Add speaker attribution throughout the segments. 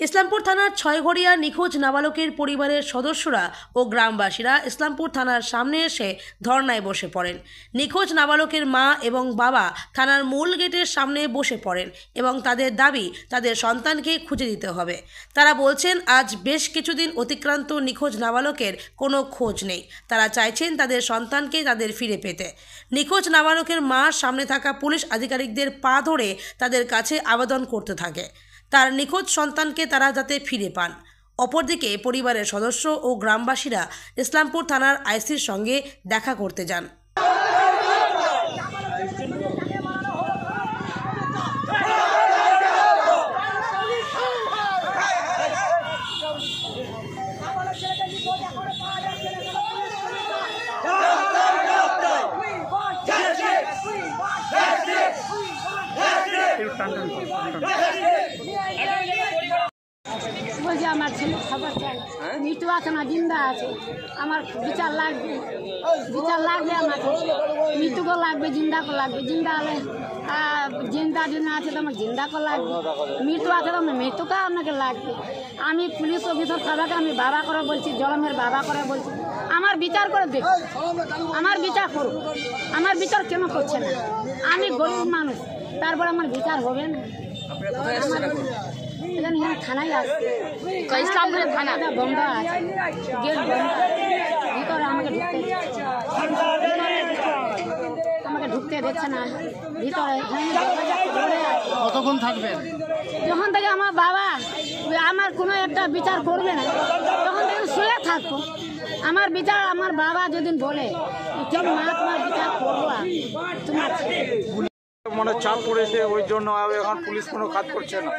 Speaker 1: ইসলামপুর থানার ছয়ঘরিয়া নিখোঁজ নাবালকের পরিবারের সদস্যরা ও গ্রামবাসীরা ইসলামপুর থানার সামনে এসে ধর্নায় বসে পড়েন। নিখোঁজ নাবালকের মা এবং বাবা থানার মূল গেটের সামনে বসে পড়েন এবং তাদের দাবি তাদের সন্তানকে খুঁজে দিতে হবে। তারা বলছেন, আজ বেশ কিছুদিন অতিক্রান্ত নিখোঁজ নাবালকের কোনো খোঁজ নেই। তারা চাইছেন তাদের সন্তানকে তাদের ফিরে পেতে। নিখোঁজ নাবালকের মা সামনে থাকা পুলিশ আধিকারিকদের পা ধরে তাদের কাছে আবেদন করতে থাকে তার নিখোঁজ সন্তানকে তারা যাতে ফিরে পান। অপরদিকে পরিবারের সদস্য ও গ্রামবাসীরা ইসলামপুর থানার আইসির সঙ্গে দেখা করতে যান।
Speaker 2: বলছি আমার ছেলে খবর চাই, মৃত্যু আছে না জিন্দা আছে, আমার বিচার লাগবে, বিচার লাগবে, আমাকে মৃত্যুকে লাগবে, জিন্দাকে লাগবে, জিন্দা হলে জিন্দা যদি আছে তো আমার জিন্দাকে লাগবে, মৃত্যু আছে তো আমার মৃত্যুকে আপনাকে লাগবে। আমি পুলিশ অফিসার সবাইকে আমি বাবা করে বলছি, জলমের বাবা করে বলছি, আমার বিচার করে দেখো, আমার বিচার করো, আমার বিচার কেন করছে না? আমি গরিব মানুষ, তারপর আমার বিচার হবে না? এখানে থানায় আসছে, ইসলামপুরের থানাটা বন্ধ আছে, গেট বন্ধ, ভিতরে আমাকে ঢুকতে দিচ্ছে না ভিতরে।
Speaker 3: কতক্ষণ থাকবেন?
Speaker 2: যখন থেকে আমার বাবা আমার কোনো একটা বিচার করবে না তখন থেকে শুয়ে থাকবো। আমার বিচার আমার বাবা যদি বলে কেন মা তোমার বিচার করবো, তোমার
Speaker 4: মনে চাপ পড়েছে, ওই জন্য এখন পুলিশ কোনো কাজ করছে না,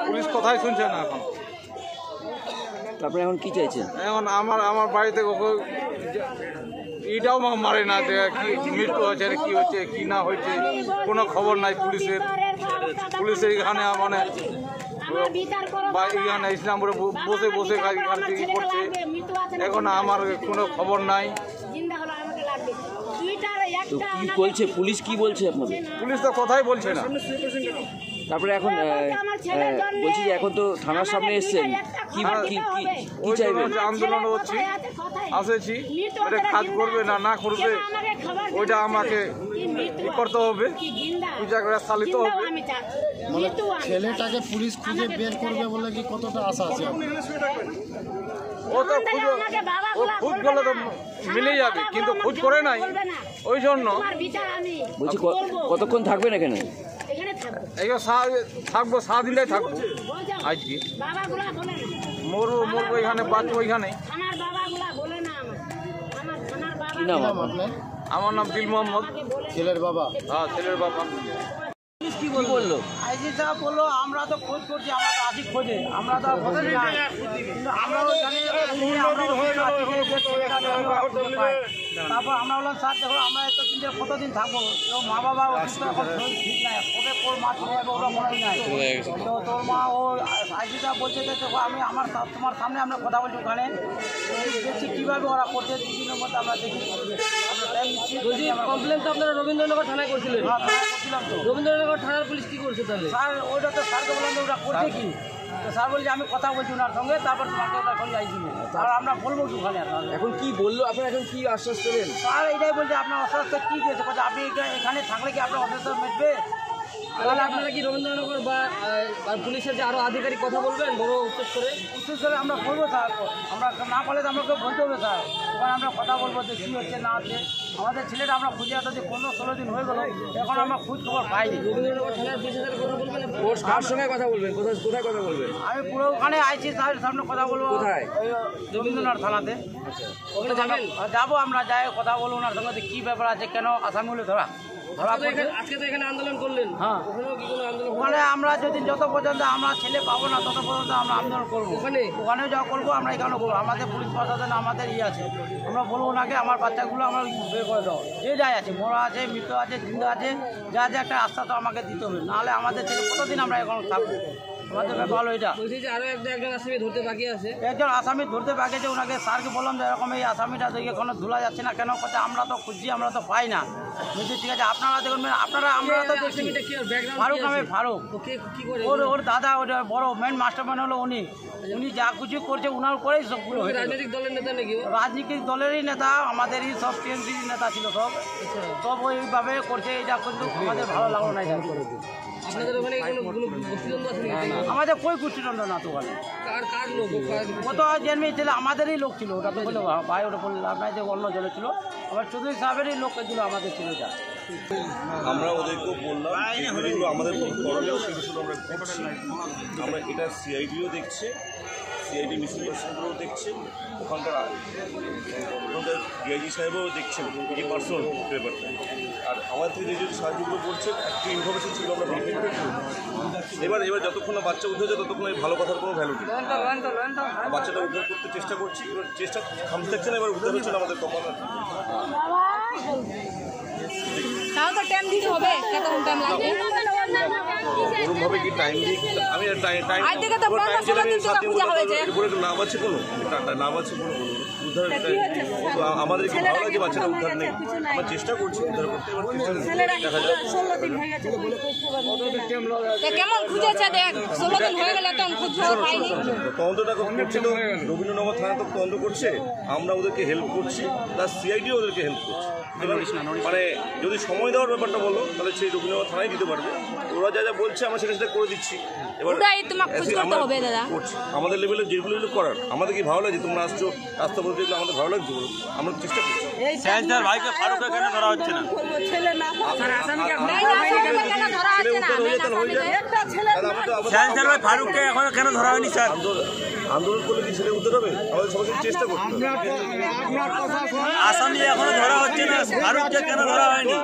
Speaker 4: পুলিশ কথাই শুনছে না এখন।
Speaker 5: তারপরে এখন কি চাইছেন?
Speaker 4: এখন আমার বাড়িতে এটাও মারে না, কি মৃত্যু হয়েছে, কি হচ্ছে কি না হয়েছে কোনো খবর নাই পুলিশের এখানে মানে এখানে ইসলামপুরে বসে বসে কি করছে, এখন আমার কোনো খবর নাই।
Speaker 5: তো কি বলছে পুলিশ, কি বলছে আপনাদের?
Speaker 4: পুলিশ তো কথাই বলছে না।
Speaker 5: তারপরে এখন বলছি যে এখন তো থানার সামনে এসছেন, কি চাইবেন?
Speaker 4: আন্দোলন হচ্ছি, আসেছি, কাজ করবে না করবে ওইটা আমাকে করতে হবে, চালিত হবে।
Speaker 3: ছেলেটাকে পুলিশ খুঁজে বের করবে বলে কি কতটা আশা আছে?
Speaker 4: ও তো খুঁজ করলে তো মিলে যাবে, কিন্তু খোঁজ করে নাই, ওই জন্য
Speaker 5: বলছি কতক্ষণ থাকবেন এখানে?
Speaker 4: থাকবো, সারাদিনটাই থাকবো। আজকে মরবো এখানে, বাঁচবো এখানে।
Speaker 5: কি নাম আপনার?
Speaker 4: আমার নাম দিল মোহাম্মদ।
Speaker 3: ছেলের বাবা?
Speaker 4: হ্যাঁ, ছেলের বাবা।
Speaker 5: কি বললো?
Speaker 6: আইজি সাহেব বললো আমরা তো খোঁজ করছি, আমরা তো আসি খোঁজে, আমরা তো খোঁজে না, কিন্তু আমরাও জানি। তারপর আমরা বললাম স্যার দেখো আমরা এতদিন কতদিন থাকবো, মা বাবা অসুস্থ, এখন ঠিক নাই, কবে তোর মা চলে যাবে ওরা মনে নাই। তো তোর মা ও আইজি সাহেব বলছে যে দেখো আমি তোমার সামনে আমরা কথা বলছি, ওখানে দেখছি কীভাবে ওরা করছে, দুদিনের মধ্যে আমরা দেখি। আমরা টাইম নিচ্ছি।
Speaker 7: কমপ্লেন তো আপনারা রবীন্দ্রনগর থানায় করছিলেন?
Speaker 6: হ্যাঁ, থানায় করছিলাম তো।
Speaker 7: রবীন্দ্রনগর থানার পুলিশ কি করছে তাহলে?
Speaker 6: স্যার ওইটা তো স্যারকে বললাম ওটা করছে কি, তো স্যার বলছে আমি কথা বলছি ওনার সঙ্গে, তারপর তোমাকে ওটা এখন যাইছি, আর আমরা বলবো কি ওখানে।
Speaker 5: এখন কি বললো আপনারা, এখন কি আশ্বাস করেন?
Speaker 6: স্যার এটাই বলছে আপনার অস্বাস্থ্য কী দিয়েছে, বলছে আপনি এখানে থাকলে কি আপনার অস্বাস্থ্য মিটবে?
Speaker 7: তাহলে আপনারা কি রবীন্দ্রনগর বা পুলিশের যে আরও আধিকারিক কথা বলবেন বড়
Speaker 6: উচ্চেস করে আমরা করবো স্যার, আমরা না পারলে তো আমাকে বলতে হবে স্যার, ওখানে আমরা কথা বলবো যে কী হচ্ছে না হচ্ছে। আমাদের ছেলেটা আমরা খুঁজে আসতে 15-16 দিন হয়ে গেল, এখন আমরা খোঁজ খবর পাইনি।
Speaker 7: রবীন্দ্রনগর থানার পুলিশের সাথে কথা বলবেন?
Speaker 5: কার সঙ্গে কথা বলবেন? কোথায় কথা বলবেন?
Speaker 6: আমি পুরো ওখানে আইছি স্যারের সামনে কথা বলবো।
Speaker 5: কোথায়?
Speaker 6: ওই রবীন্দ্রনাথ থানাতে।
Speaker 5: আচ্ছা,
Speaker 6: ওখানে যাবো, আমরা যাই কথা বলবো ওনার সঙ্গে, কী ব্যাপার আছে, কেন আসামিগুলো ধরা। ধরা পড়ছে।
Speaker 7: আজকে তো এখানে আন্দোলন করলেন,
Speaker 6: হ্যাঁ,
Speaker 7: ওখানেও কি কোনো আন্দোলন করবেন?
Speaker 6: ওখানে আমরা যত পর্যন্ত আমরা ছেলে পাবো না তত পর্যন্ত আমরা আন্দোলন করবো। ওখানেও যা করবো আমরা এখানেও করবো। আমাদের পুলিশ প্রশাসন আমাদের আছে, আমরা বলবো ওনাকে আমার বাচ্চাগুলো আমরা বের করে দাও। যে যাই আছে, মরা আছে, মৃত আছে, জিন্দা আছে, যা যা একটা আস্থা তো আমাকে দিতে হবে, নাহলে আমাদের ছেলে কতদিন আমরা এখন থাকবো। আমাদের ব্যাপার হলো এটা।
Speaker 7: বলছি যে আরো একজন আসামি ধরতে বাকি আছে।
Speaker 6: একজন আসামি ধরতে বাকি আছে, ওনাকে স্যারকে বললাম যে এরকম এই আসামিটা তো এখনো ধোলা যাচ্ছে না কেন, কথা আমরা তো খুঁজছি, আমরা তো পাই না। বলছি ঠিক আছে, আপনারা দেখুন, আপনারা আমরা তো দেখছি। ফারুক নামে ফারুক, ওর দাদা, ওটা বড় মেন মাস্টারম্যান হলো উনি যা কিছু করছে ওনার করেই সবগুলো হয়েছে।
Speaker 7: রাজনৈতিক দলের নেতা নাকি?
Speaker 6: রাজনৈতিক দলেরই নেতা, আমাদেরই সব টিএমসির নেতা ছিল, সব ওইভাবে করছে। এটা কিন্তু আমাদের ভালো লাগলো না।
Speaker 7: আপনাদের ওখানে কোনো গোষ্ঠীদ্বন্দ্ব আছে নাকি?
Speaker 6: আমাদের কই গোষ্ঠীদ্বন্দ্ব না তো, ওখানে
Speaker 7: কার লোক?
Speaker 6: ও তো জন্মেই ছিল, আমাদেরই লোক ছিল। ওটা তো বলে ভাই, ওটা বললে আপনার যে অন্য জলে ছিল, আবার চৌধুরী সাহেবেরই লোক ছিল, আমাদের ছিল। এটা
Speaker 8: আমরা ওদেরকেও বললাম যেগুলো আমাদের করণীয় সেগুলো আমরা করছি। আমরা এটা সিআইডিও দেখছে, সিআইডি মিশন পার্সনগুলোও দেখছে, ওখানকার ডিআইজি সাহেবও দেখছেন এই পার্সোনাল ব্যাপারটা। আর আমার থেকে যে সাহায্যগুলো করছেন একটা ইনফরমেশন ছিল আমরা ভেরিফাই করছি। এবার যতক্ষণ না বাচ্চা উঠে যায় ততক্ষণ এই ভালো কথার কোনো ভ্যালু নেই। বাচ্চাটা উদ্ধার করতে চেষ্টা করছি, এবার চেষ্টা থামতে থাকছে না, এবার উদ্ধার হচ্ছে না আমাদের কপাল।
Speaker 2: তাও তো টাইম দিতে হবে, কতক্ষণ টাইম লাগবে?
Speaker 8: ওরকমভাবে কি টাইম দিই আমি টাইম
Speaker 2: আজ থেকে তো 15-16 দিন তো পূজা হয়েছে।
Speaker 8: এরপরে নাম আছে কোনো নাম আছে কোনো উদ্ধার আমাদের কি ভালো লাগে বাচ্চাটা উদ্ধার নেই, আমরা চেষ্টা করছি উদ্ধার করতে। এবার দেখা যায়
Speaker 2: 16 দিন হয়ে গেছে, কেমন খুঁজেছে দেখ, 16 দিন হয়ে গেলে তো খুঁজ পাইনি।
Speaker 8: তদন্তটা করছিল রবীন্দ্রনগর থানা, তো তদন্ত করছে, আমরা ওদেরকে হেল্প করছি, তার সিআইডি ওদেরকে হেল্প করছে। মানে যদি সময় দেওয়ার ব্যাপারটা বলো তাহলে সেই রবীন্দ্রনগর থানায় দিতে পারবে। ওরা যা যা বলছে আমরা সেটা করে দিচ্ছি। এবার আমাদের লেভেলে যেগুলো করার আমাদের কি ভালো লাগে, তোমরা আসছো রাস্তা বলতে গেলে আমাদের ভালো লাগছে, আমরা চেষ্টা করছি।
Speaker 4: ভাইকে ফারুককে কেন ধরা হচ্ছে না? ফারুককে এখনো কেন ধরা হয়নি স্যার?
Speaker 8: আন্দোলন করলে কি ছেলে উঠতে হবে? আমাদের সবাই চেষ্টা করতে হবে।
Speaker 4: আসামি এখনো ধরা হচ্ছে না, ফারুককে কেন ধরা হয়নি?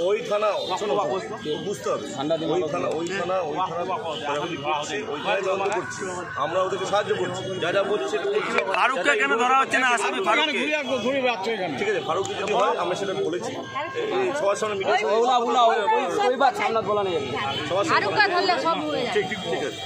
Speaker 8: ওই থানা বুঝতে হবে, ওই থানা তদন্ত করছি, আমরা ওদেরকে সাহায্য করছি, যা যা বলছি সেটা করছি।
Speaker 4: ফারুককে কেন ধরা হচ্ছে না? আসামি ফারুককে
Speaker 8: ঠিক আছে, ফারুককে যদি হয় আমরা সেটা বলেছি সবার সামনে মিডিয়া
Speaker 7: সামনে বলা নেই।
Speaker 8: সবার সামনে ঠিক আছে।